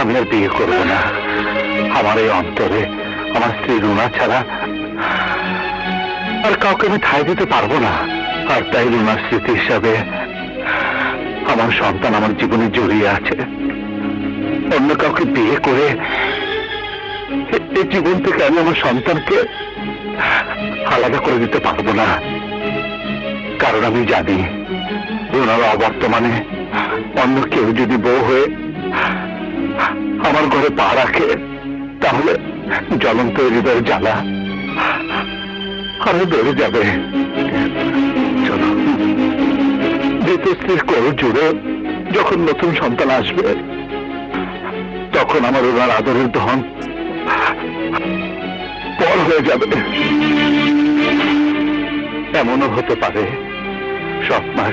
আমি আর বিয়ে করবো না। আমার এই অন্তরে আমার স্ত্রী রুনা ছাড়া আর কাউকে আমি ঠাঁই দিতে পারবো না। আর তাই রুনার স্মৃতি হিসাবে আমার সন্তান আমার জীবনে জড়িয়ে আছে। অন্য কাউকে বিয়ে করে এই জীবন থেকে আমি আমার সন্তানকে আলাদা করে দিতে পারবো না। কারণ আমি জানি রুনার অবর্তমানে অন্য কেউ যদি বউ হয়ে আমার ঘরে পা রাখে তাহলে জ্বলন্ত হৃদয়ের জ্বালা আরো বেড়ে যাবে। চলো, দ্বিতীয় স্ত্রীর কোল জুড়ে যখন নতুন সন্তান আসবে তখন আমার ওনার আদরের ধন পর হয়ে যাবে। এমনও হতে পারে সব মাস